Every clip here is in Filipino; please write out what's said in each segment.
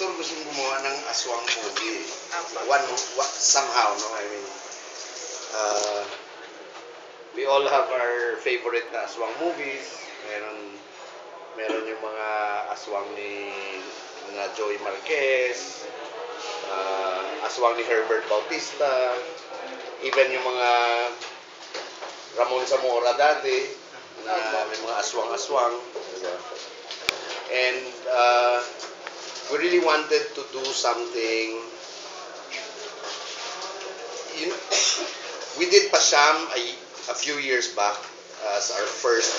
director gustong gumawa ng Aswang movie. Apa. Somehow, no? I mean, we all have our favorite na Aswang movies. Meron yung mga Aswang ni na Joey Marquez, Aswang ni Herbert Bautista, even yung mga Ramon Zamora dati, na may mga aswang-aswang. Diba? And we really wanted to do something. You know, we did Pasham a few years back as our first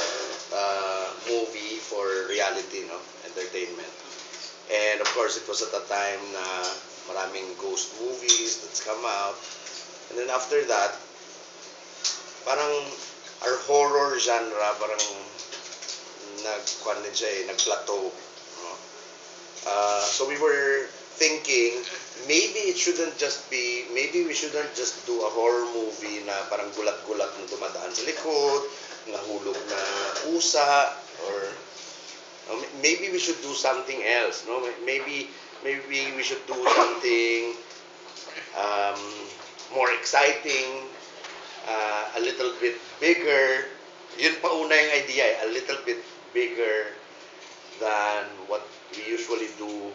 movie for reality, no, entertainment. And of course, it was at a time na maraming ghost movies that's come out. And then after that, parang our horror genre parang nag-plateau. No? So we were thinking, maybe we shouldn't just do a horror movie na parang gulat-gulat na dumadaan sa likod, nahulog na pusa, or maybe we should do something else. No? Maybe we should do something more exciting, a little bit bigger. Yun pa una yung idea, a little bit bigger than what we usually do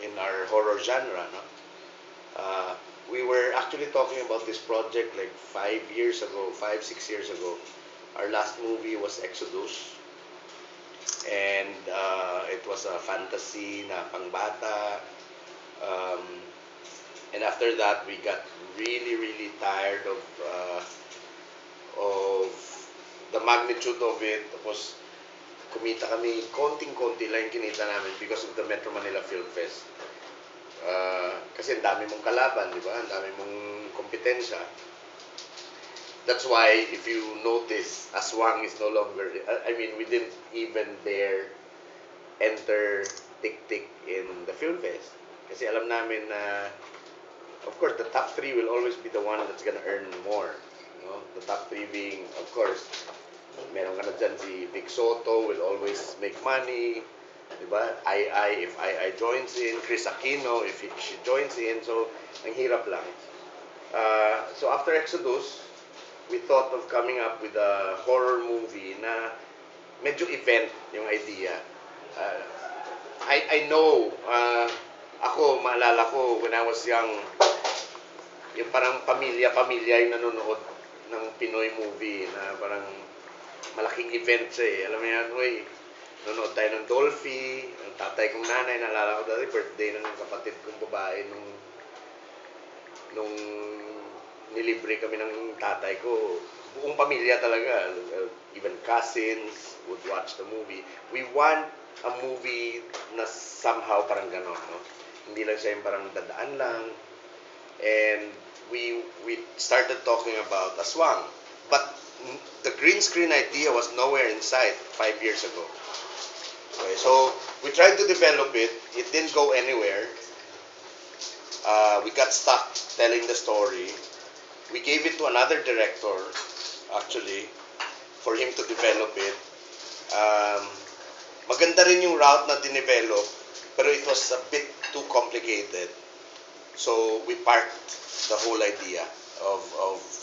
in our horror genre. No? We were actually talking about this project like 5, 6 years ago. Our last movie was Exodus. And it was a fantasy na pangbata. And after that, we got really tired of the magnitude of it. Tapos, kumita kami, konting-konti lang yung kinita namin because of the Metro Manila Film Fest. Kasi ang dami mong kalaban, di ba? Ang dami mong kompetensya. That's why, if you notice, Aswang is no longer, I mean, we didn't even dare enter TIKTIK in the Film Fest. Kasi alam namin na, of course, the top 3 will always be the one that's gonna earn more. You know? The top 3 being, of course, meron ka na dyan si Vic Soto will always make money. Diba? If I joins in, Chris Aquino, if she joins in, so, ang hirap lang. So after Exodus, we thought of coming up with a horror movie na medyo event yung idea. I know, ako, maalala ko, when I was young, yung parang pamilya yung nanonood ng Pinoy movie na parang malaking event siya eh. Alam mo yan, nanonood tayo ng Dolphy, ang tatay kong nanay, naalala ko dati, birthday ng kapatid kong babae nung nilibre kami ng tatay ko. Buong pamilya talaga, even cousins would watch the movie. We want a movie na somehow parang ganon, no? Hindi lang siya yung parang dadaan lang. And we started talking about Aswang. But the green screen idea was nowhere in sight 5 years ago. Okay, so we tried to develop it. It didn't go anywhere. We got stuck telling the story. We gave it to another director, actually, for him to develop it. Maganda rin yung route na dinevelop, pero it was a bit too complicated. So we parked the whole idea of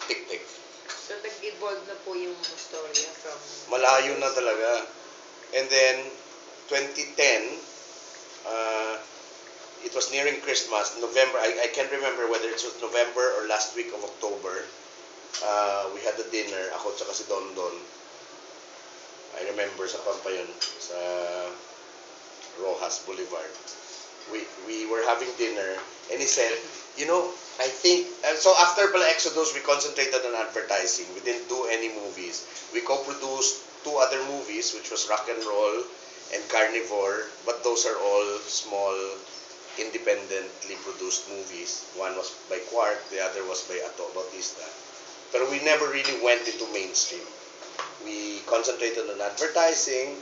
TIKTIK. So nag-evolve na po yung storya from... Malayo na talaga. And then, 2010, it was nearing Christmas, November. I can't remember whether it was November or last week of October. We had a dinner, ako tsaka si Don. I remember sa Pampayon, sa Rojas Boulevard. We were having dinner, and he said, you know, I think, so after pala Exodus, we concentrated on advertising. We didn't do any movies. We co-produced 2 other movies, which was Rock and Roll and Carnivore, but those are all small, independently produced movies. One was by Quark, the other was by Ato Bautista. But we never really went into mainstream. We concentrated on advertising,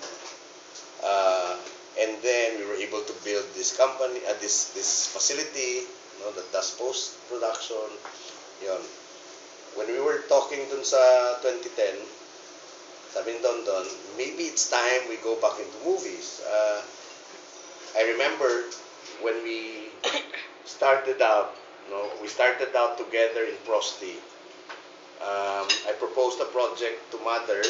and then we were able to build this company, this facility, you know, that does post-production. Yun. When we were talking dun sa 2010, sabi ni Don, maybe it's time we go back into movies. I remember when we started out, we started out together in Prosti. I proposed a project to Mother.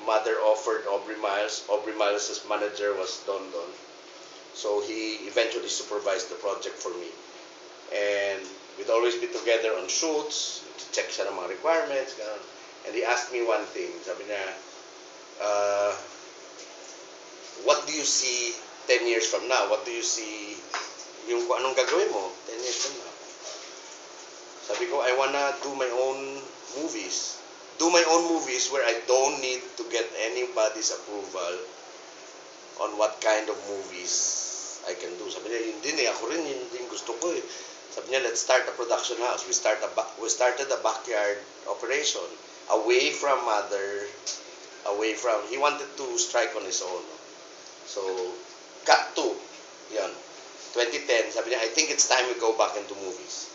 Mother offered Aubrey Miles. Aubrey Miles' manager was Don Don. So he eventually supervised the project for me. And we'd always be together on shoots, check siya ng mga requirements, ganun. And he asked me one thing. Sabi niya, what do you see 10 years from now? What do you see, yung kung anong gagawin mo 10 years from now? Sabi ko, I wanna do my own movies. Do my own movies where I don't need to get anybody's approval on what kind of movies I can do. Sabi niya, hindi ako rin, hindi gusto ko eh. Sabi niya, let's start a production house. We started a backyard operation away from Mother, he wanted to strike on his own. So, cut to, yan, 2010, sabi niya, I think it's time we go back into movies.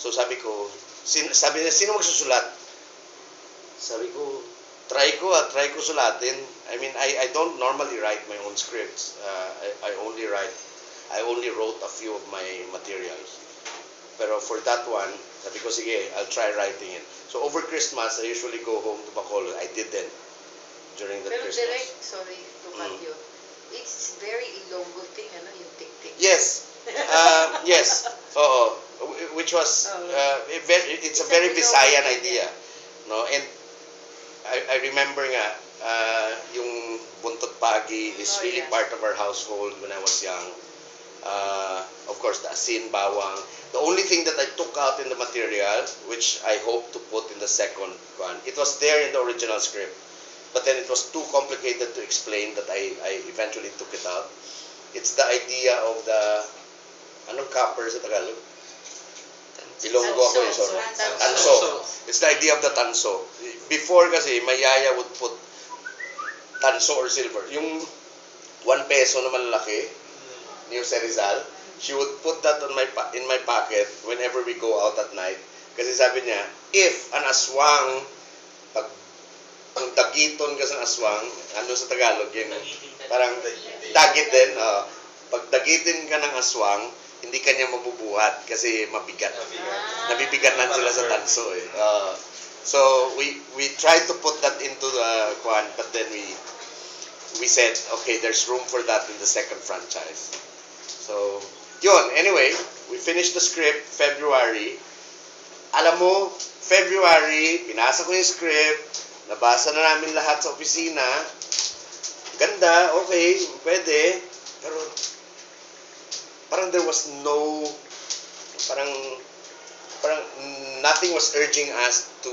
So sabi ko, sabi niya, sino magsusulat? Sabi ko, try ko sulatin. I mean, I don't normally write my own scripts. I only wrote a few of my materials. Pero for that one, sabi ko, sige, I'll try writing it. So over Christmas, I usually go home to Bacolod. I didn't during the Pero Christmas. Direk, sorry to cut you. It's very Ilonggo thing, ano, yung TIKTIK. Yes. Yes. Oo. Which was, it's a very Visayan idea. No? And I remember nga, yung Buntot Pagi is really part of our household when I was young. Of course, the asin, bawang. The only thing that I took out in the material, which I hope to put in the second one, it was there in the original script. But then it was too complicated to explain that I eventually took it out. It's the idea of the, anong copper sa Tagalog? Ilonggo ako eh, sorry. Tanso. It's the idea of the tanso. Before kasi, Mayaya would put tanso or silver. Yung 1 peso na malalaki, ni Jose Rizal, she would put that in my pocket whenever we go out at night. Kasi sabi niya, if an aswang, kung dagiton ka sa aswang, ano sa Tagalog yun, parang dagit din, pag dagitin ka ng aswang, hindi ka niya mabubuhat kasi mabigat. Nabibigatan sila sa tanso eh. So we tried to put that into the kwan, but then we said, okay, there's room for that in the second franchise. So, yun, anyway, we finished the script February. Alam mo, February, pinasa ko yung script, nabasa na namin lahat sa opisina. Ganda, okay, pwede. Pero, parang there was no, parang nothing was urging us to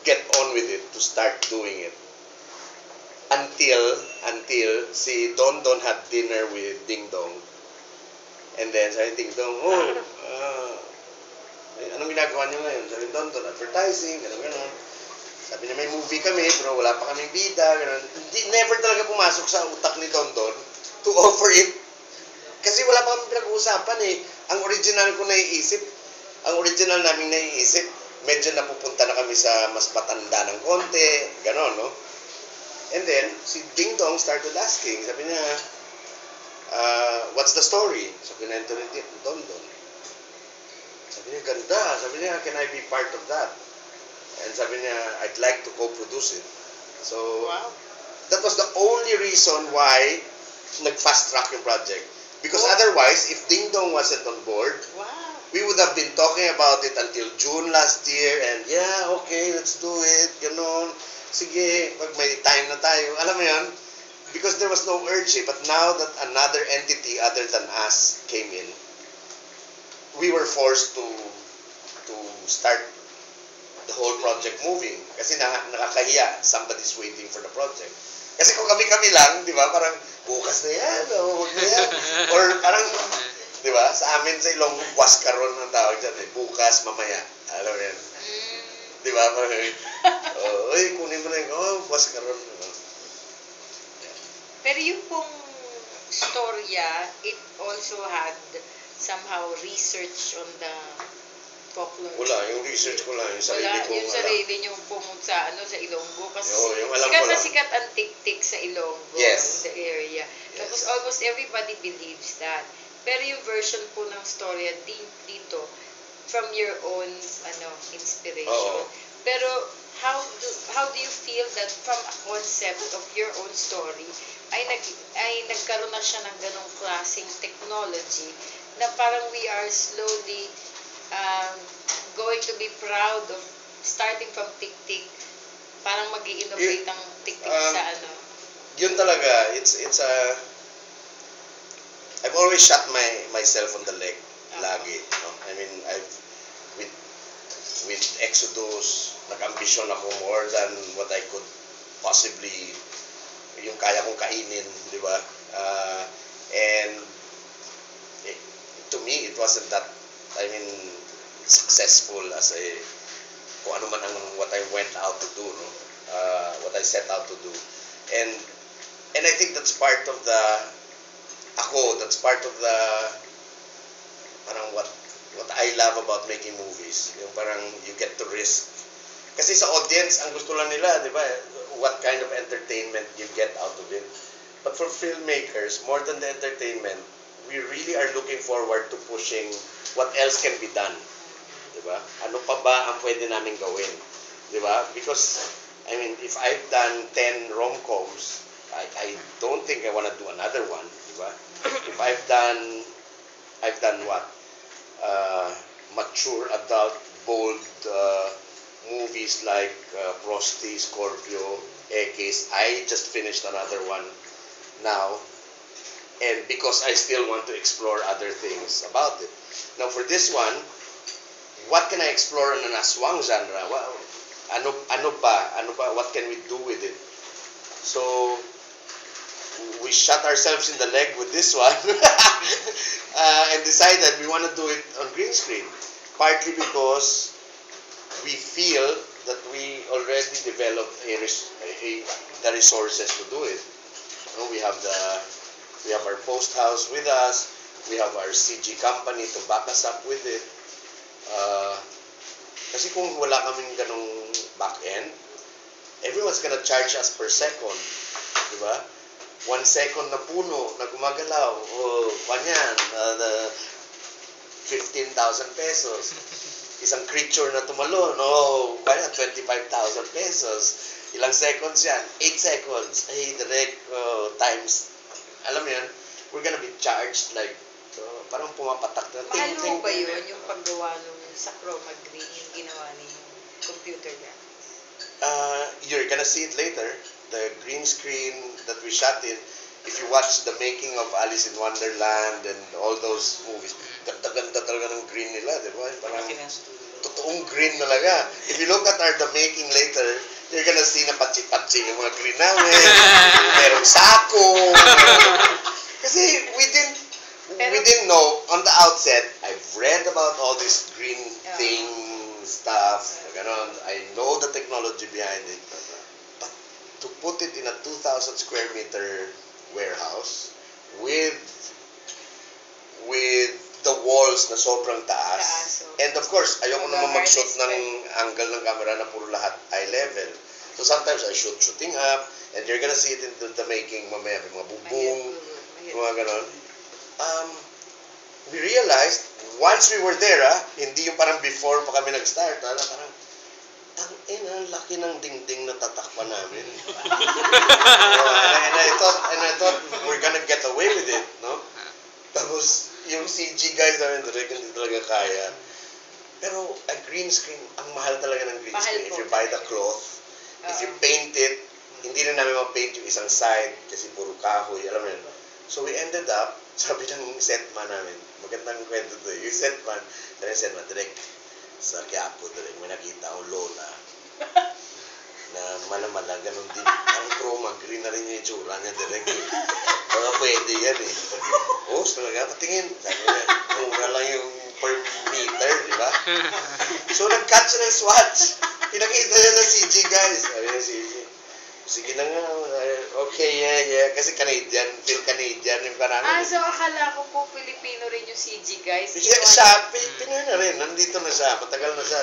get on with it, to start doing it. Until si Don Don had dinner with Ding Dong. And then sabi Ding Dong, anong ginagawa niyo ngayon? Sabi Don Don, advertising, gano'n. Sabi niya, may movie kami, pero wala pa kaming bida, gano'n. Never talaga pumasok sa utak ni Don Don to offer it. Kasi wala pa kami pinag-uusapan eh. Ang original naming naiisip, medyo napupunta na kami sa mas matanda ng konti, gano'n, no? And then, si Ding Dong started asking, sabi niya, what's the story? So, kinento ni Don Don. Sabi niya, ganda. Sabi niya, can I be part of that? And sabi niya, I'd like to co-produce it. So, wow. That was the only reason why nag-fast track yung project. Because otherwise, if Ding Dong wasn't on board, we would have been talking about it until June last year, and yeah, okay, let's do it, ganon. Sige, pag may time na tayo. Alam mo yan? Because there was no urge eh. But now that another entity other than us came in, we were forced to start the whole project moving. Kasi nakakahiya, somebody's waiting for the project. Kasi kung kami-kami lang, di ba, parang bukas na yan, o huwag na yan. Or parang, di ba, sa amin sa Ilonggo, buwas karon ang tawag dyan eh. Bukas, mamaya. Alam mo yan? Di ba, parang, kunin mo na yung, buwas karon. Pero yung pong storya, it also had somehow research on the folklore? Wala, yung research ko lang, yung sarili Wala, kong yung alam. sarili niyong pumunta sa Ilonggo. Kasi Oo, yung alam sikat ko na lang. sikat ang TIKTIK sa Ilonggo, Yes. the area. Tapos almost everybody believes that. Pero yung version po ng storya dito, from your own inspiration. Oo. Pero how do you feel that from a concept of your own story ay nagkaroon na siya ng ganong klaseng technology na parang we are slowly um, going to be proud of starting from TikTik, parang mag-i-innovate ang TikTik sa Yun talaga, it's a I've always shot myself on the leg lagi, no? I mean, with Exodus, nag-ambisyon ako more than what I could possibly, yung kaya kong kainin, di ba? And to me, it wasn't that, successful as kung ano man ang what I went out to do, no? What I set out to do. And I think that's part of that's part of the parang what I love about making movies. Yung parang you get to risk. Kasi sa audience, ang gusto lang nila, di ba? What kind of entertainment you get out of it. But for filmmakers, more than the entertainment, we really are looking forward to pushing what else can be done. Di ba? Ano pa ba ang pwede namin gawin? Di ba? Because, if I've done 10 rom-coms, I don't think I want to do another one. Di ba? If I've done what? Mature, adult, bold movies like Prosty, Scorpio, Ekis. I just finished another one now. And because I still want to explore other things about it. Now for this one, what can I explore in an Aswang genre? Ano ba? What can we do with it? So, we shot ourselves in the leg with this one and decided we want to do it on green screen. Partly because we feel that we already developed the resources to do it. We have our post house with us. We have our CG company to back us up with it. Kasi kung wala kaming ganong back end, everyone's gonna charge us per second. Diba? 1 second na puno na gumagalaw. Kanyan, 15,000 pesos. Isang creature na tumalon, kanyan, 25,000 pesos. Ilang seconds yan? 8 seconds. Hey, Direk, times, alam mo yan, we're gonna be charged like, parang pumapatak na. Mahal mo ba yun, yung paggawa nung sa chroma green, yung ginawa ni computer graphics? You're gonna see it later. The green screen that we shot in, if you watch the making of Alice in Wonderland and all those movies, ganda talaga ng green nila, di ba? Parang totoong green talaga. If you look at the making later, you're gonna see na patsi-patsi yung mga green namin. Merong sako. Kasi we didn't know on the outset. I've read about all this green thing stuff. Ganon. I know the technology behind it. But to put it in a 2,000 square meter warehouse with the walls na sobrang taas. And of course, ayoko naman mag-shoot ng angle ng camera na puro lahat eye level. So sometimes I shooting up, and you're gonna see it in the making mamaya, mga bubong, mga ganon. We realized, once we were there, hindi yung parang before pa kami nag-start, parang, ang laki ng dingding na tatakpan namin. and I thought we're gonna get away with it, no? Tapos, yung CG guys namin, Direk, hindi talaga kaya. Pero, a green screen, ang mahal talaga ng green screen. If you buy the cloth, if you paint it, hindi na namin ma-paint yung isang side kasi puro kahoy, alam mo yun. So, we ended up, sabi ng setman namin, magandang kwento to, yung setman, Direk, sa Quiapo, Direk, may nakita akong lola na malamala, ganun din. Ang chroma, green na rin yung itsura niya, Direk. Baka pwede yan eh. Talaga, patingin. Sabi niya, mura lang yung per meter, di ba? So, nag-cut siya ng swatch. Pinakita niya sa CG, guys. Sabi niya CG. Sige na nga. Okay, yeah. Kasi Canadian, feel Canadian yung parang. So akala ko po Pilipino rin yung CG, guys. Siya, Pinoy na rin. Nandito na siya. Matagal na siya.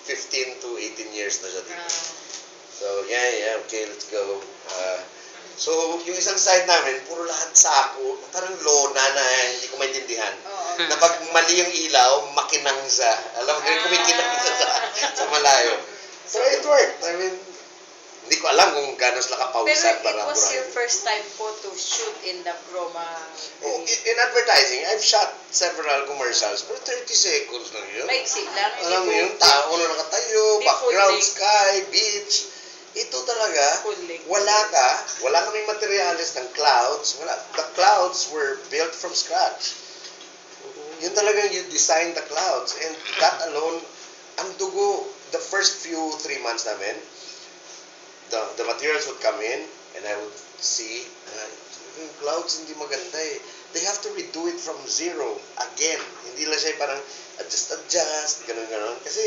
15 to 18 years na siya dito. So, yeah, okay, let's go. So, yung isang side namin, puro lahat sako, parang lona na hindi ko maintindihan. Na pag mali yung ilaw, makinang siya. Alam mo, kumikinang siya sa malayo. So, it worked. I mean, hindi ko alam kung gano'n sila kapawisan. Pero it was your first time po to shoot in the chroma. In advertising, I've shot several commercials, pero 30 seconds lang yun. Maiksi lang. Alam mo yung tao na nakatayo, background, sky, beach. Ito talaga, wala kaming materials ng clouds. The clouds were built from scratch. Yun talagang you design the clouds. And that alone, ang dugo, the first few 3 months namin, the materials would come in, and I would see, yung clouds hindi maganda eh. They have to redo it from zero again. Hindi lang siya parang adjust, ganun. Kasi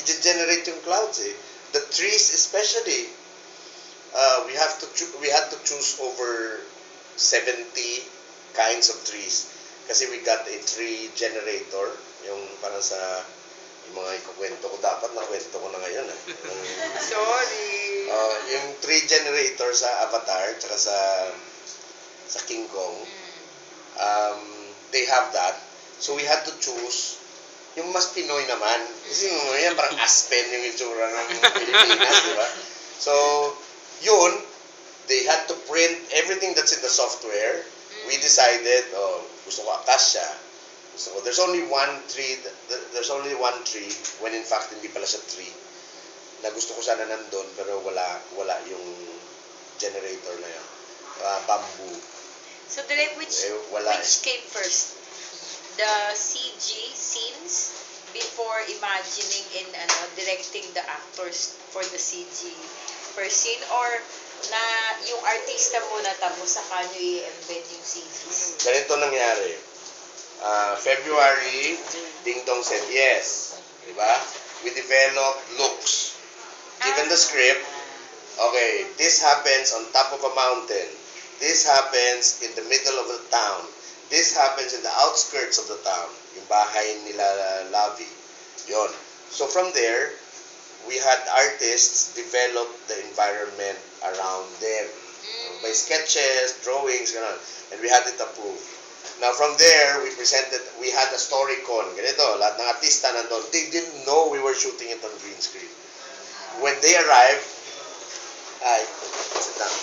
i-generate yung clouds eh. The trees especially, we had to choose over 70 kinds of trees. Kasi we got a tree generator, yung parang sa yung mga ikukwento ko, dapat nakwento ko na ngayon. Sorry. Yung tree generator sa Avatar, tsaka sa King Kong, they have that. So we had to choose yung mas Pinoy naman. Kasi yung parang aspen yung itsura ng Pilipinas, di ba? So, yun, they had to print everything that's in the software. We decided, gusto ko acacia. So there's only one tree when in fact hindi pala siya tree. Na gusto ko sana nandun pero wala yung generator na yun. Bamboo. So Direk, which came first? The CG scenes before imagining and directing the actors for the CG per scene, or na yung artista muna tapos saka nyo i-embed yung CGs? Ganito nangyari. February, Ding Dong said yes. Diba? We developed looks. Given the script, okay, this happens on top of a mountain. This happens in the middle of the town. This happens in the outskirts of the town. Yung bahay nila Lavi. Yon. So from there, we had artists develop the environment around them. By sketches, drawings, gano'n. And we had it approved. Now from there, we had a story con. Ganito, lahat ng artista nandun. They didn't know we were shooting it on green screen. When they arrived, sit down.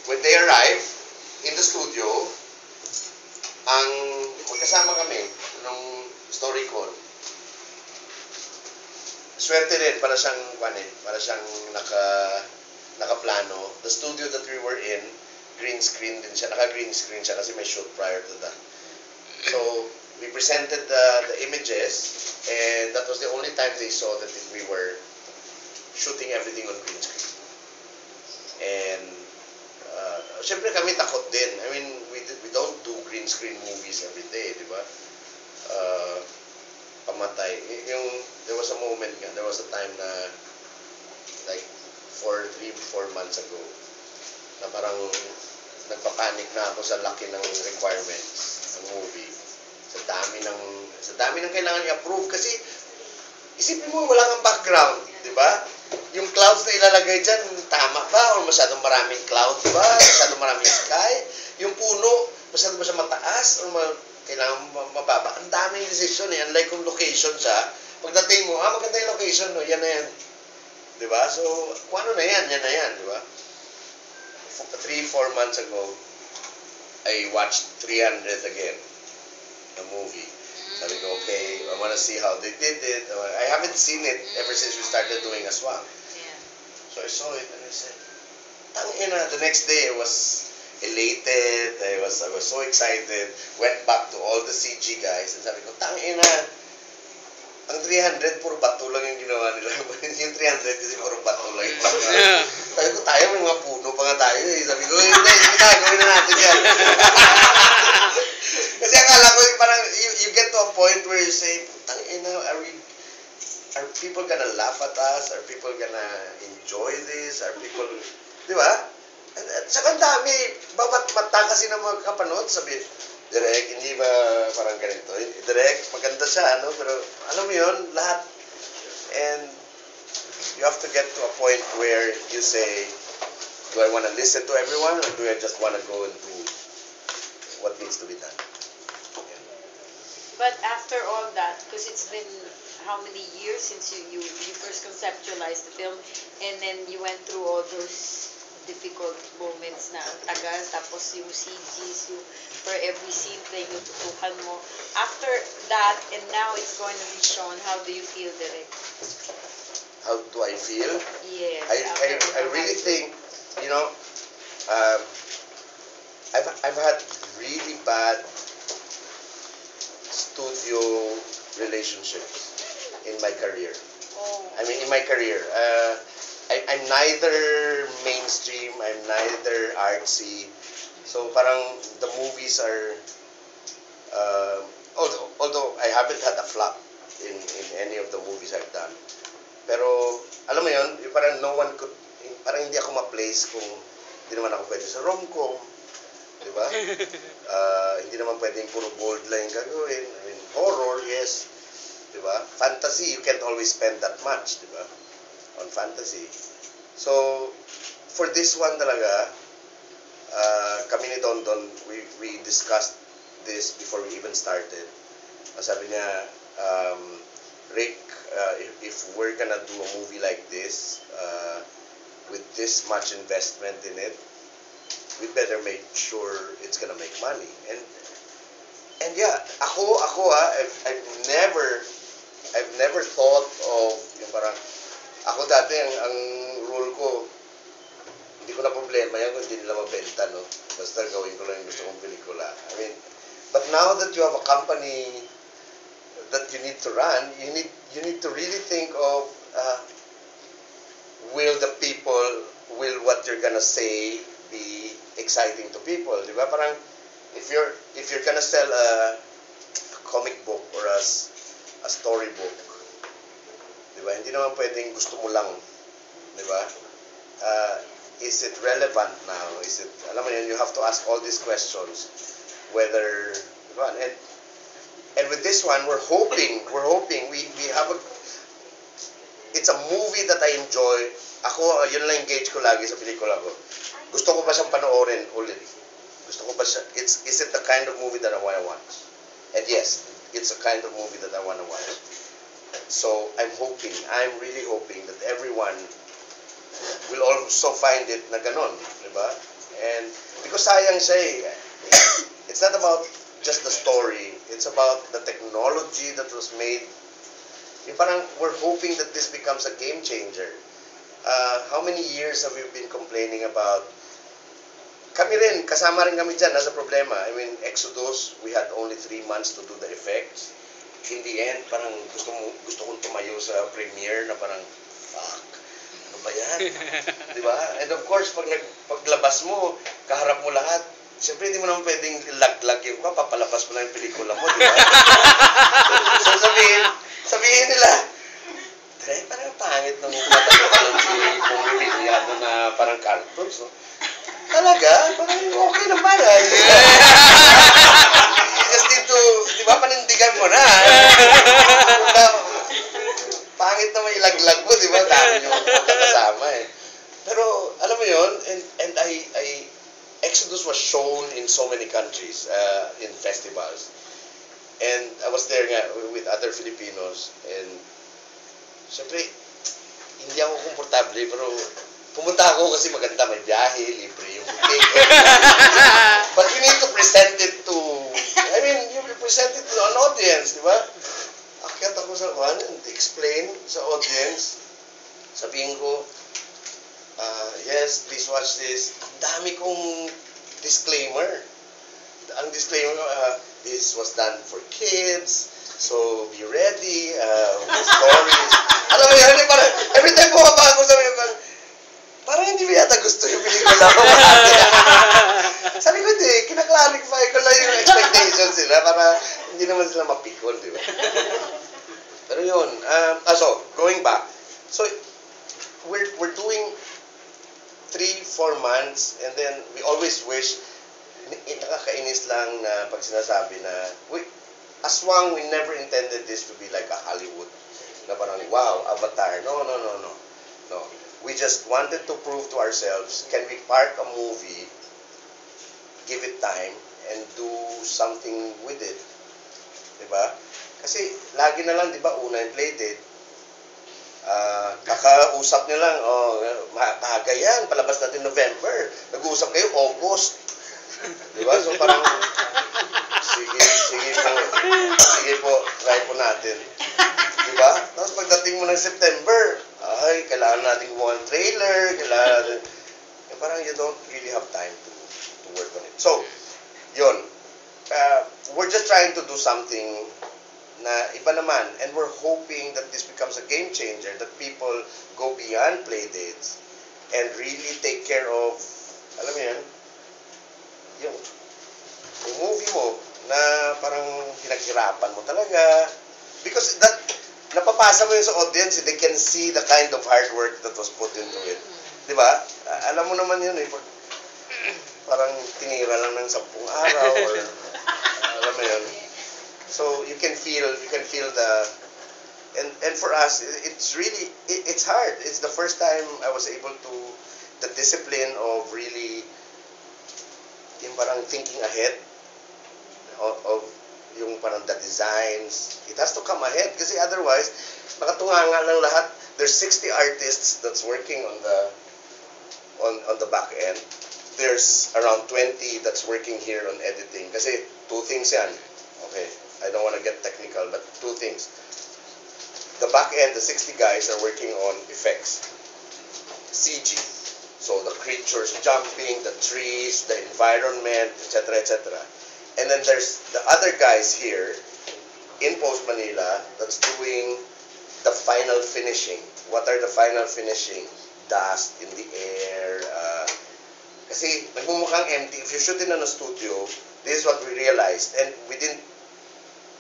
When they arrived in the studio, magkasama kami nung story con. Swerte rin, para siyang nakaplano. The studio that we were in, green screen din siya, naka-green screen siya kasi may shoot prior to that. So, we presented the images, and that was the only time they saw that we were shooting everything on green screen. And, syempre kami takot din. I mean, we don't do green screen movies every day, di ba? Pamatay. There was a moment nga, there was a time na, like, 3-4 months ago, na parang nagpapanik na ako sa laki ng requirements ng movie. Sa dami ng kailangan i-approve kasi isipin mo wala kang background, di ba? Yung clouds na ilalagay dyan, tama ba? O masyadong maraming cloud ba? Masyadong maraming sky? Yung puno, masyadong ba siya mataas? O kailangan mababa? Ang daming decision eh. Unlike kung location siya, pagdating mo, maganda yung location, no? Yan na yan. Di ba? So, kung ano na yan, yan na yan, di ba? 3-4 months ago, I watched 300 again, the movie. Sabi ko, okay, I wanna see how they did it. I haven't seen it ever since we started doing Aswang. Yeah. So I saw it and I said, tangina. The next day I was elated. I was so excited. Went back to all the CG guys and sabi ko, tangina. Ang 300, puro bato lang yung ginawa nila. Yung 300 kasi puro bato lang yung ginawa. Sabi ko, tayo may mga puno pa nga tayo eh. Sabi ko, hindi, gawin na natin yan. Kasi akala ko, parang, you get to a point where you say, tangina, are people gonna laugh at us? Are people gonna enjoy this? Are people Di ba? At saka ang dami, bawat mata kasi ng mga kapanood, sabi, Direk, hindi ba parang ganito? Direk, maganda siya, ano? Pero alam mo yun, lahat. And you have to get to a point where you say, do I want to listen to everyone or do I just want to go and do what needs to be done? But after all that, because it's been how many years since you first conceptualized the film, and then you went through all those difficult moments na ang tagal, tapos yung CGs, yung for every scene play, yung tutukan mo. After that, and now it's going to be shown, how do you feel, Direk? How do I feel? Yes. I really think, you know, I've had really bad studio relationships in my career. Oh. I mean, in my career, I'm neither mainstream, I'm neither artsy. So parang the movies are, although I haven't had a flop in any of the movies I've done. Pero alam mo yun, parang no one could, parang hindi ako ma-place kung hindi naman ako pwede sa rom-com. Di ba? Hindi naman pwedeng puro bold lang yung gagawin. I mean, horror, yes. Di ba? Fantasy, you can't always spend that much, di ba? On fantasy. So, for this one talaga, kami ni Don Don, we discussed this before we even started. Sabi niya, Rick, if we're gonna do a movie like this, with this much investment in it, we better make sure it's gonna make money. And yeah, I've never thought of yung parang ako dati ang rule ko, hindi ko na problema yan kung hindi nila mabenta, no? Basta gawin ko lang yung gusto kong pelikula. I mean, but now that you have a company that you need to run, you need to really think of will what you're gonna say be exciting to people, di ba? Parang if you're gonna sell a comic book or a storybook, di ba? Hindi naman pwedeng gusto mo lang, di ba? Is it relevant now? Is it, alam mo yun, you have to ask all these questions whether, di ba? And with this one, we're hoping we have it's a movie that I enjoy. Ako, yun lang yung gauge ko lagi sa pelikula ko. Gusto ko ba siyang panoorin ulit? Gusto ko ba siya, is it the kind of movie that I want to watch? And yes, it's a kind of movie that I want to watch. So, I'm really hoping that everyone will also find it na ganon, di ba? And, because sayang siya it's not about just the story, it's about the technology that was made. Yung parang, we're hoping that this becomes a game changer. How many years have we been complaining about? Kami rin, kasama rin kami dyan, nasa problema. I mean, Exodus, we had only 3 months to do the effects. In the end, parang gusto kong tumayo sa premiere na parang, fuck, ano ba yan? Di ba? And of course, paglabas mo, kaharap mo lahat, siyempre hindi mo naman pwedeng laglag yung papalabas mo lang yung pelikula mo, di ba? So sabihin nila, Direk, parang pangit ng technology kung pilihan na parang cartoons, no? Talaga? Parang okay naman, You just need to, di ba, panindigan mo na. Pangit na may ilaglag mo, di ba? Dami yung magkakasama Pero, alam mo yun, and Exodus was shown in so many countries, in festivals. And I was there nga with other Filipinos, and siyempre, hindi ako komportable, pero pumunta ako kasi maganda, may biyahe, libre yung ticket. But you need to present it to, you present it to an audience, di ba? Akyat ako sa one and explain sa audience. Sabihin ko, yes, please watch this. Ang dami kong disclaimer. Ang disclaimer, this was done for kids, so be ready, stories. Alam mo yun, parang, every time bumaba ako, parang hindi mo yata gusto yung pelikula ko. Sabi ko, hindi, kinaklarify ko lang yung expectations nila para hindi naman sila mapikon, di ba? Pero yun, so, going back, so, we're doing 3-4 months, and then we always wish, nakakainis lang na pag sinasabi na, Aswang, we never intended this to be like a Hollywood. Na parang, wow, Avatar. No, no, no, no. No. We just wanted to prove to ourselves, can we park a movie, give it time, and do something with it. Diba? Kasi, lagi na lang, diba, una yung play date, kakausap nyo lang, maaga yan, palabas natin November. Nag-uusap kayo, August. Diba? So parang, sige po, try po natin. Diba? Tapos pagdating mo ng September, ay, kailangan natin gumawa ng trailer, parang you don't really have time to work on it. So, yun. We're just trying to do something na iba naman, and we're hoping that this becomes a game changer, that people go beyond play dates and really take care of, alam mo yan, yung movie mo na parang pinaghirapan mo talaga, because that napapasa mo yun sa audience, they can see the kind of hard work that was put into it, di ba? Alam mo naman yun parang tinira lang ng 10 araw or alam mo yun. So you can feel the, and for us it's really it's hard. It's the first time I was able to, the discipline of really yung parang thinking ahead of yung parang the designs. It has to come ahead kasi otherwise nakatunganga lang lahat. There's 60 artists that's working on the back end. There's around 20 that's working here on editing kasi 2 things yan. Okay, I don't want to get technical, but 2 things. The back end, the 60 guys are working on effects, CG. So the creatures jumping, the trees, the environment, etc., etc. And then there's the other guys here in Post Manila that's doing the final finishing. What are the final finishing? Dust in the air. Kasi nagmumukhang empty. If you shoot in a studio, this is what we realized. And we didn't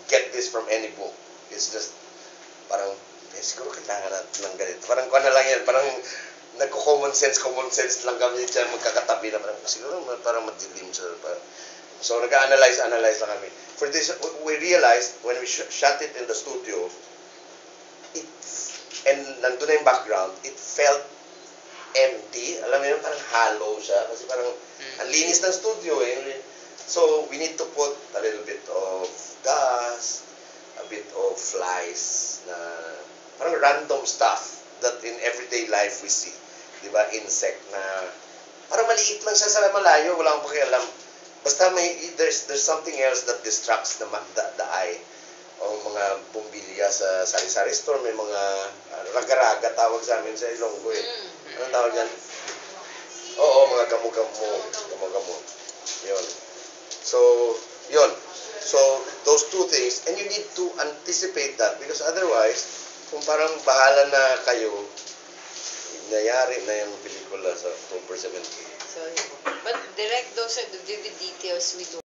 get this from any book. It's just parang, siguro kailangan natin ng ganito. Parang kuha na lang yan. Parang nagko-common sense lang kami dyan, magkakatabi na parang, siguro parang madilim siya. So nag-analyze lang kami. For this, we realized when we shot it in the studio, and nandun na yung background, it felt empty. Alam mo yun, parang hollow siya. Kasi parang, ang linis ng studio eh. So, we need to put a little bit of dust, a bit of flies, na parang random stuff that in everyday life we see. Diba? Insect na, parang maliit lang siya sa malayo, wala akong pakialam. Basta there's something else that distracts the eye. O mga bumbilya sa sari-sari store, may mga raga-raga tawag sa amin sa Ilonggo eh. Anong tawag yan? Oo, mga gamo-gamo. Yun. So, yun. So, those 2 things, and you need to anticipate that because otherwise, kung parang bahala na kayo, nangyari na yung pelikula sa October 17. So, but Direk, those are the vivid details we do.